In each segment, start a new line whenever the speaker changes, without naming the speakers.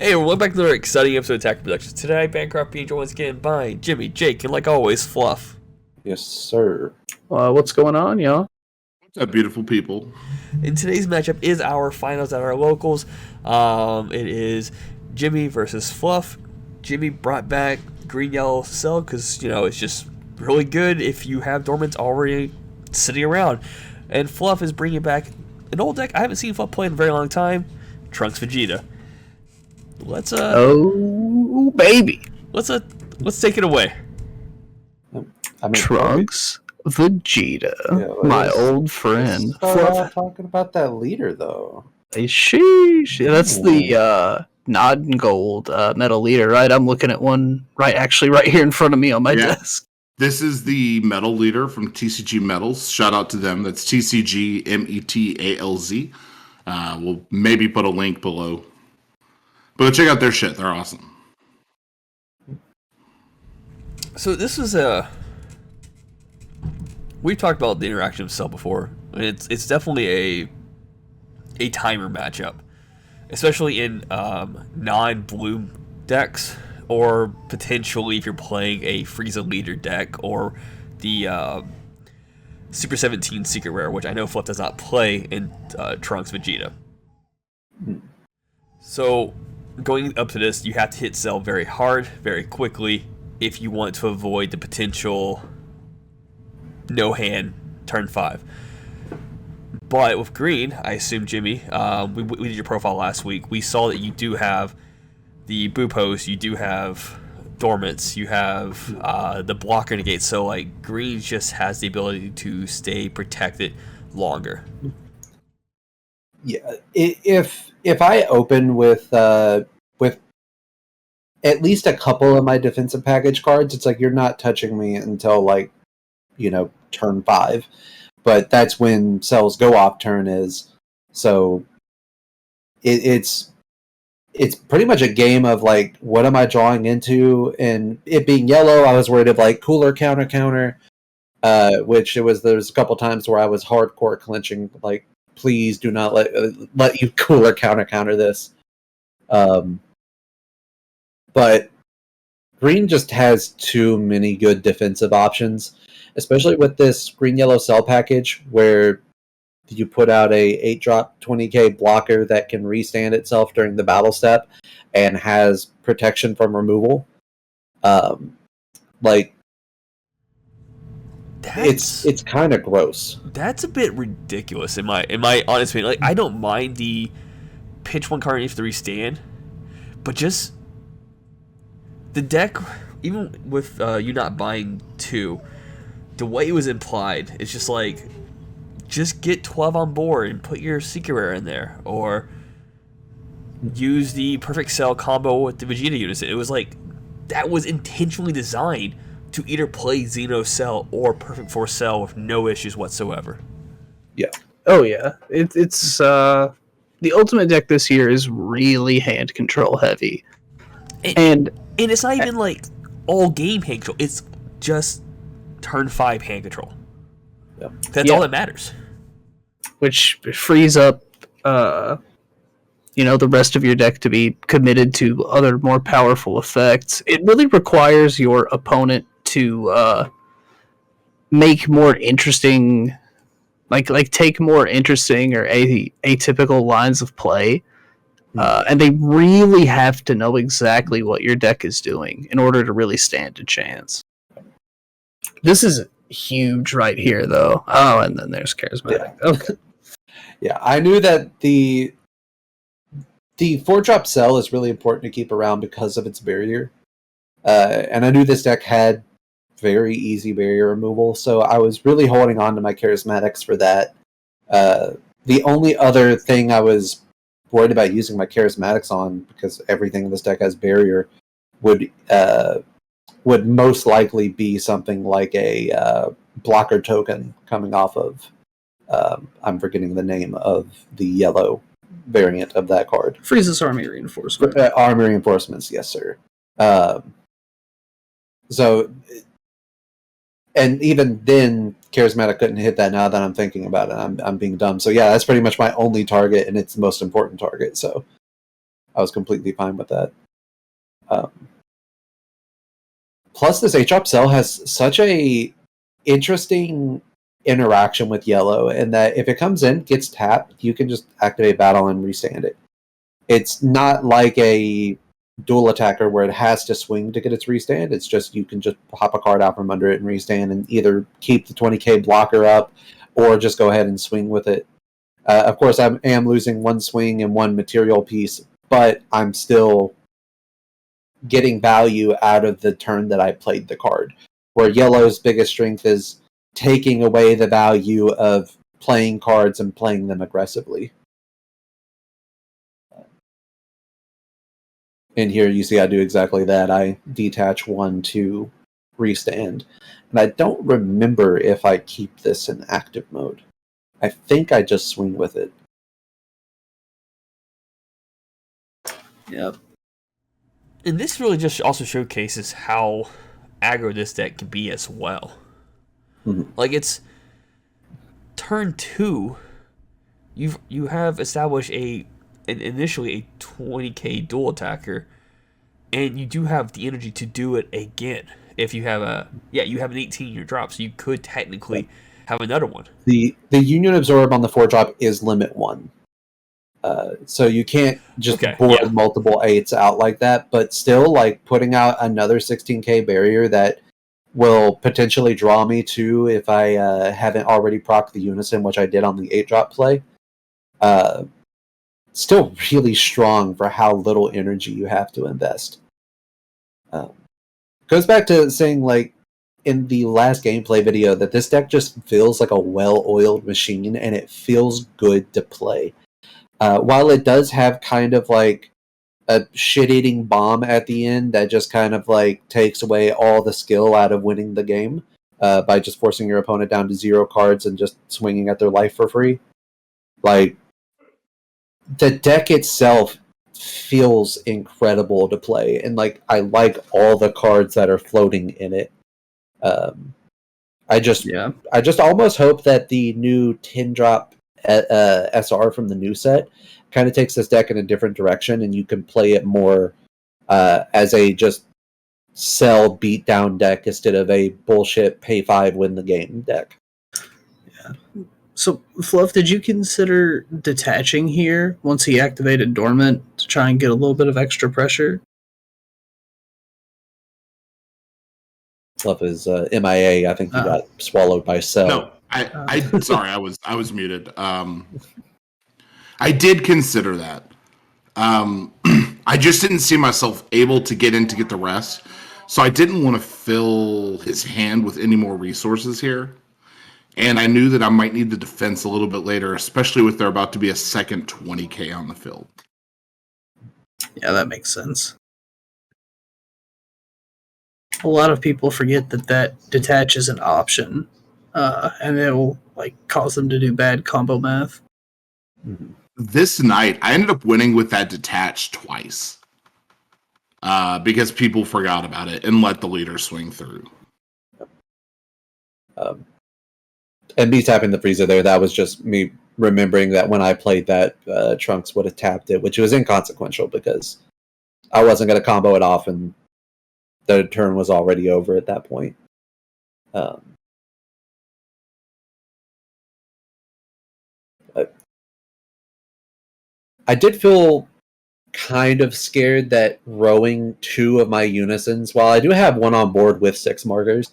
Hey, welcome back to another exciting episode of Attack Productions. Today, Bancroft being joined once again by Jimmy, Jake, and like always, Fluff.
Yes, sir.
What's going on, y'all?
What's up, beautiful people?
And today's matchup is our finals at our locals. It is Jimmy versus Fluff. Jimmy brought back Green Yellow Cell because, it's just really good if you have Dormants already sitting around. And Fluff is bringing back an old deck I haven't seen Fluff play in a very long time, Trunks Vegeta. Let's
oh baby,
let's take it away.
Trunks Vegeta,
Yeah,
my old friend.
Talking about that leader though.
Sheesh. That's the Nod and Gold metal leader, right? I'm looking at one right here in front of me on my desk.
This is the metal leader from TCG Metals. Shout out to them. That's TCG METALZ. We'll maybe put a link below. But check out their shit. They're awesome.
So this was we've talked about the interaction of Cell before. It's definitely a timer matchup, especially in non-blue decks, or potentially if you're playing a Frieza leader deck or the Super 17 Secret Rare, which I know Fluff does not play in Trunks Vegeta. So going up to this, you have to hit Cell very hard, very quickly, if you want to avoid the potential no hand turn 5. But with green, I assume, Jimmy, we did your profile last week. We saw that you do have the Bupos, you do have Dormants, you have the blocker negate. So like green just has the ability to stay protected longer.
Yeah, if I open with at least a couple of my defensive package cards, it's like you're not touching me until turn 5. But that's when Cell's go off turn is. So it's pretty much a game of like, what am I drawing into? And it being yellow, I was worried of like cooler counter, which there's a couple times where I was hardcore clinching, like, please do not let you cooler counter this. But green just has too many good defensive options, especially with this green-yellow cell package where you put out a 8-drop 20k blocker that can restand itself during the battle step and has protection from removal. It's kind of gross.
That's a bit ridiculous in my honest opinion. Like, I don't mind the pitch one card if the restand, but just the deck, even with you not buying 2, the way it was implied, it's just like, just get 12 on board and put your Secret Rare in there, or use the Perfect Cell combo with the Vegeta units. It was like, that was intentionally designed to either play Xeno Cell or Perfect Force Cell with no issues whatsoever.
Yeah.
Oh yeah, it's the ultimate deck this year is really hand control heavy, and
it's not even like all game hand control. It's just turn 5 hand control.
Yep.
That's all that matters.
Which frees up, the rest of your deck to be committed to other more powerful effects. It really requires your opponent to make more interesting, like take more interesting or atypical lines of play. And they really have to know exactly what your deck is doing in order to really stand a chance. This is huge right here, though. Oh, and then there's Charismatic.
Yeah.
Okay.
Yeah, I knew that the 4-drop Cell is really important to keep around because of its barrier. And I knew this deck had very easy barrier removal, so I was really holding on to my Charismatics for that. The only other thing I was worried about using my Charismatics on, because everything in this deck has barrier, would most likely be something like a blocker token coming off of, I'm forgetting the name of the yellow variant of that card.
Frieza's Army Reinforcement.
Army Reinforcements, yes, sir. So, and even then, Charismatic couldn't hit that. Now that I'm thinking about it, I'm being dumb. So yeah, that's pretty much my only target, and it's the most important target. So, I was completely fine with that. Plus, this H-Drop Cell has such a interesting interaction with yellow, in that if it comes in, gets tapped, you can just activate battle and restand it. It's not like a dual attacker where it has to swing to get its restand. It's just you can just pop a card out from under it and restand, and either keep the 20k blocker up or just go ahead and swing with it. Of course, I am losing one swing and one material piece, but I'm still getting value out of the turn that I played the card. Where yellow's biggest strength is taking away the value of playing cards and playing them aggressively. And here you see I do exactly that. I detach one to restand. And I don't remember if I keep this in active mode. I think I just swing with it.
Yep.
And this really just also showcases how aggro this deck can be as well.
Mm-hmm.
Like, it's turn 2, you have established initially a 20k dual attacker, and you do have the energy to do it again. If you have you have an 18 in your drop, so you could technically have another one.
The Union Absorb on the 4-drop is limit 1. So you can't just board multiple 8s out like that, but still, like, putting out another 16k barrier that will potentially draw me to, if I haven't already procced the Unison, which I did on the 8-drop play. Still really strong for how little energy you have to invest. Goes back to saying, like, in the last gameplay video, that this deck just feels like a well-oiled machine, and it feels good to play. While it does have kind of like a shit-eating bomb at the end that just kind of like takes away all the skill out of winning the game by just forcing your opponent down to 0 cards and just swinging at their life for free. Like, the deck itself feels incredible to play, and like I like all the cards that are floating in it. I just almost hope that the new 10-drop SR from the new set kind of takes this deck in a different direction, and you can play it more as a just sell beat down deck instead of a bullshit pay 5 win the game deck.
Yeah. So, Fluff, did you consider detaching here once he activated Dormant to try and get a little bit of extra pressure?
Fluff is MIA. I think he got swallowed by Cell.
No, I sorry, I was muted. I did consider that. I just didn't see myself able to get in to get the rest, so I didn't want to fill his hand with any more resources here. And I knew that I might need the defense a little bit later, especially with there about to be a second 20k on the field.
Yeah, that makes sense. A lot of people forget that detach is an option, and it will like cause them to do bad combo math.
Mm-hmm.
This night, I ended up winning with that detach twice because people forgot about it and let the leader swing through.
And me tapping the Frieza there, that was just me remembering that when I played that, Trunks would have tapped it, which was inconsequential because I wasn't going to combo it off, and the turn was already over at that point. I did feel kind of scared that rowing 2 of my Unisons, while I do have one on board with 6 markers,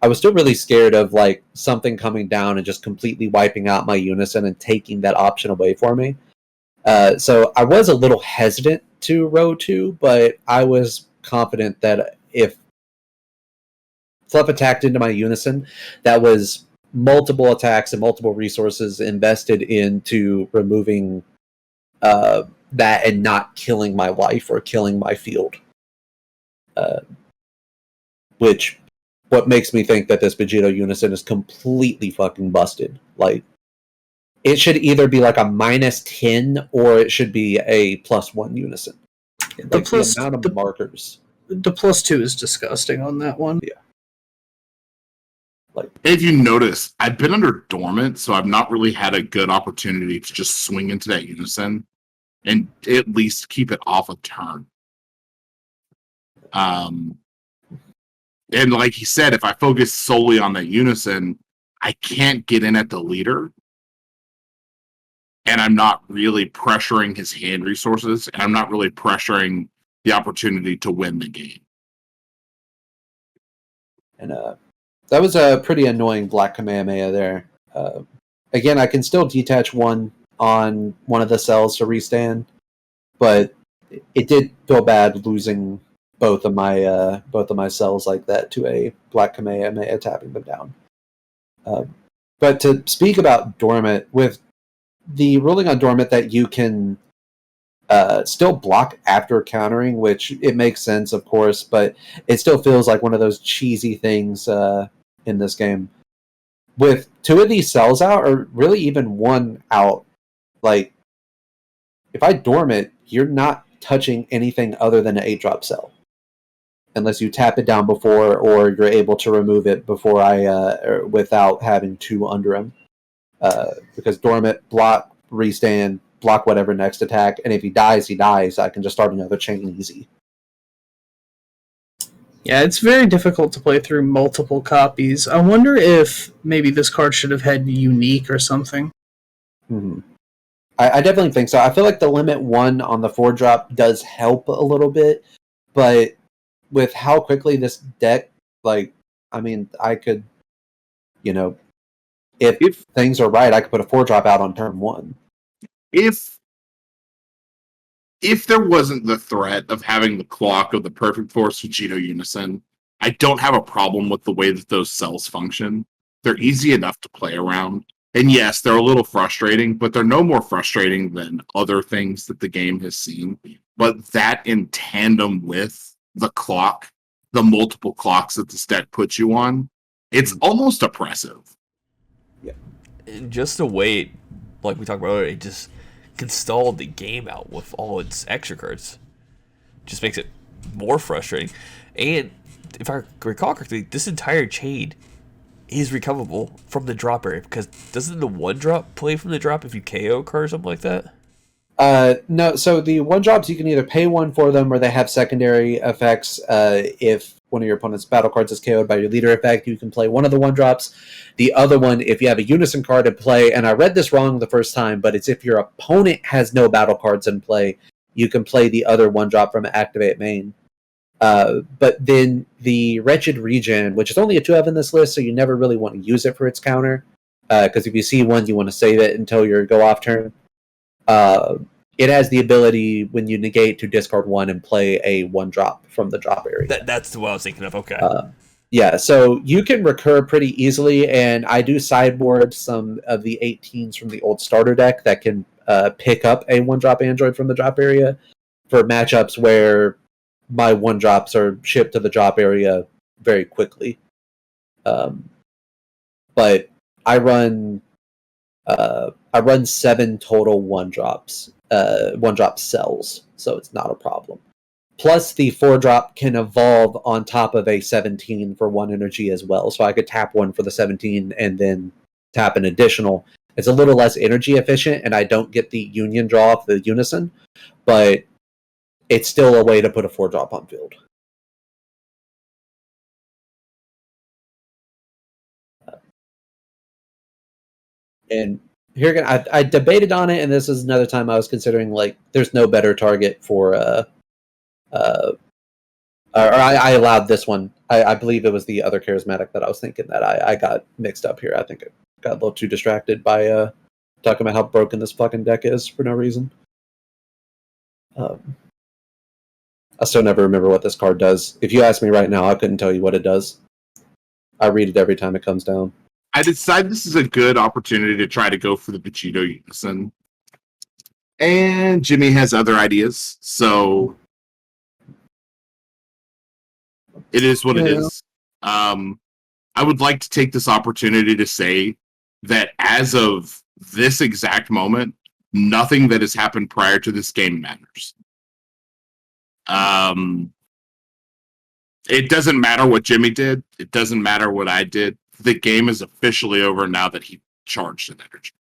I was still really scared of like something coming down and just completely wiping out my Unison and taking that option away for me. So I was a little hesitant to row 2, but I was confident that if Fluff attacked into my Unison, that was multiple attacks and multiple resources invested into removing that and not killing my life or killing my field. Which, what makes me think that this Vegeta Unison is completely fucking busted. Like, it should either be like a -10 or it should be a +1 Unison. Like, the amount of markers.
The +2 is disgusting on that one.
Yeah. Like,
if you notice, I've been under dormant, so I've not really had a good opportunity to just swing into that Unison. and at least keep it off a turn. And like he said, if I focus solely on that unison, I can't get in at the leader, and I'm not really pressuring his hand resources, and I'm not really pressuring the opportunity to win the game.
And that was a pretty annoying Black Kamehameha there. Again, I can still detach one on one of the cells to restand, but it did feel bad losing both of my cells like that to a Black Kamehameha tapping them down. But to speak about Dormant, with the ruling on Dormant that you can still block after countering, which it makes sense, of course, but it still feels like one of those cheesy things in this game. With two of these cells out, or really even one out, like, if I Dormant, you're not touching anything other than an 8-drop cell. Unless you tap it down before, or you're able to remove it before without having two under him. Because Dormant, block, restand, block whatever next attack, and if he dies, he dies. I can just start another chain easy.
Yeah, it's very difficult to play through multiple copies. I wonder if maybe this card should have had unique or something.
Mm-hmm. I definitely think so. I feel like the limit 1 on the 4-drop does help a little bit, but with how quickly this deck, like, I mean, I could, if things are right, I could put a 4-drop out on turn 1.
If there wasn't the threat of having the clock of the Perfect Force Vegeta Unison, I don't have a problem with the way that those cells function. They're easy enough to play around. And yes, they're a little frustrating, but they're no more frustrating than other things that the game has seen. But that in tandem with the clock, the multiple clocks that this deck puts you on, it's almost oppressive.
Yeah. And just the way, like we talked about earlier, it just can stall the game out with all its extra cards. Just makes it more frustrating. And if I recall correctly, this entire chain is recoverable from the drop area, because doesn't the 1-drop play from the drop if you KO a card or something like that?
No, so the 1-drops, you can either pay 1 for them or they have secondary effects. If one of your opponent's battle cards is KO'd by your leader effect, you can play one of the 1-drops. The other one, if you have a unison card in play, and I read this wrong the first time, but it's if your opponent has no battle cards in play, you can play the other 1-drop from Activate Main. But then the Wretched Regen, which is only a 2-of in this list, so you never really want to use it for its counter, because if you see one, you want to save it until your go-off turn. It has the ability, when you negate, to discard 1 and play a 1-drop from the drop area.
That's what I was thinking of, okay.
Yeah, so you can recur pretty easily, and I do sideboard some of the 18s from the old starter deck that can pick up a 1-drop android from the drop area for matchups where my 1-drops are shipped to the drop area very quickly. But I run 7 total 1-drops, 1-drop cells, so it's not a problem. Plus, the 4-drop can evolve on top of a 17 for 1 energy as well, so I could tap 1 for the 17 and then tap an additional. It's a little less energy efficient, and I don't get the union draw off the unison, but it's still a way to put a 4-drop on field. And here again, I debated on it, and this is another time I was considering, like, there's no better target for I allowed this one. I believe it was the other charismatic that I was thinking that I got mixed up here. I think I got a little too distracted by talking about how broken this fucking deck is for no reason. I still never remember what this card does. If you ask me right now, I couldn't tell you what it does. I read it every time it comes down.
I decide this is a good opportunity to try to go for the Vegeta Unison. And Jimmy has other ideas, so it is what it is. I would like to take this opportunity to say that as of this exact moment, nothing that has happened prior to this game matters. It doesn't matter what Jimmy did. It doesn't matter what I did. The game is officially over now that he charged an energy.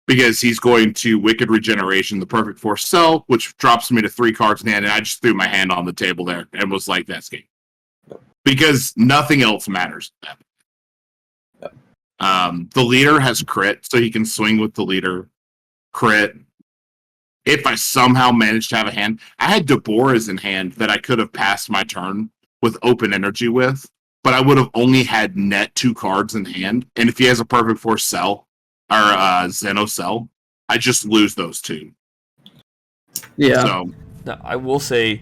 because he's going to Wicked Regeneration, the Perfect Force Cell, which drops me to 3 cards in hand, and I just threw my hand on the table there and was like, that's game. Because nothing else matters. The leader has crit, so he can swing with the leader. Crit. If I somehow managed to have a hand, I had Deborah's in hand that I could have passed my turn with open energy with, but I would have only had net 2 cards in hand. And if he has a Perfect Force Cell, or Xeno Cell, I just lose those 2.
Yeah.
So,
Now, I will say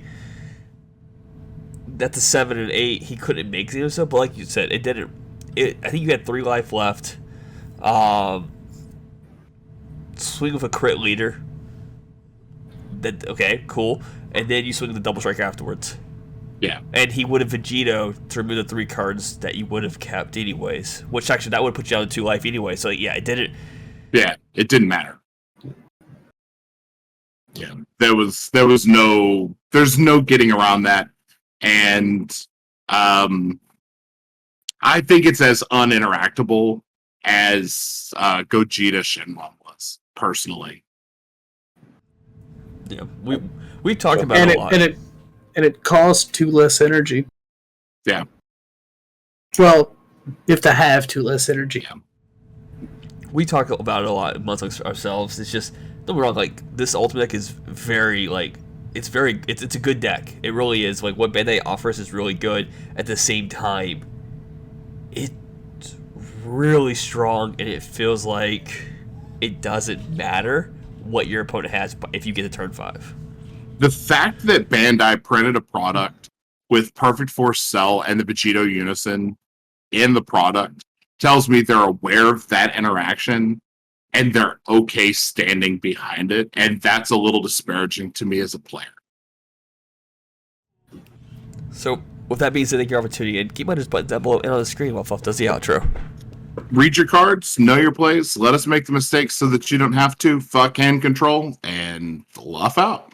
that the 7 and 8, he couldn't make Xeno Cell, but like you said, it didn't. I think you had 3 life left. Swing with a crit leader. That okay, cool. And then you swing with the double strike afterwards.
yeah.
And he would have Vegito to remove the 3 cards that you would have kept anyways. Which actually that would put you down to 2 life anyway. So yeah, it didn't.
Yeah, it didn't matter. Yeah, there's no getting around that, and I think it's as uninteractable as Gogeta Shenlong was personally.
Yeah, we talked about it a lot.
And it costs 2 less energy.
Yeah.
Well, you have to have 2 less energy.
Yeah.
We talk about it a lot amongst ourselves. It's just, don't be wrong, like, this Ultimate deck is very, like, it's a good deck. It really is. Like, what Bandai offers is really good. At the same time, it's really strong, and it feels like it doesn't matter what your opponent has if you get to turn 5.
The fact that Bandai printed a product with Perfect Force Cell and the Vegito Unison in the product tells me they're aware of that interaction and they're okay standing behind it, and that's a little disparaging to me as a player.
So, with that being said, take your opportunity and keep on those buttons down below and on the screen while Fluff does the outro.
Read your cards, know your plays, let us make the mistakes so that you don't have to. Fuck hand control, and fluff out.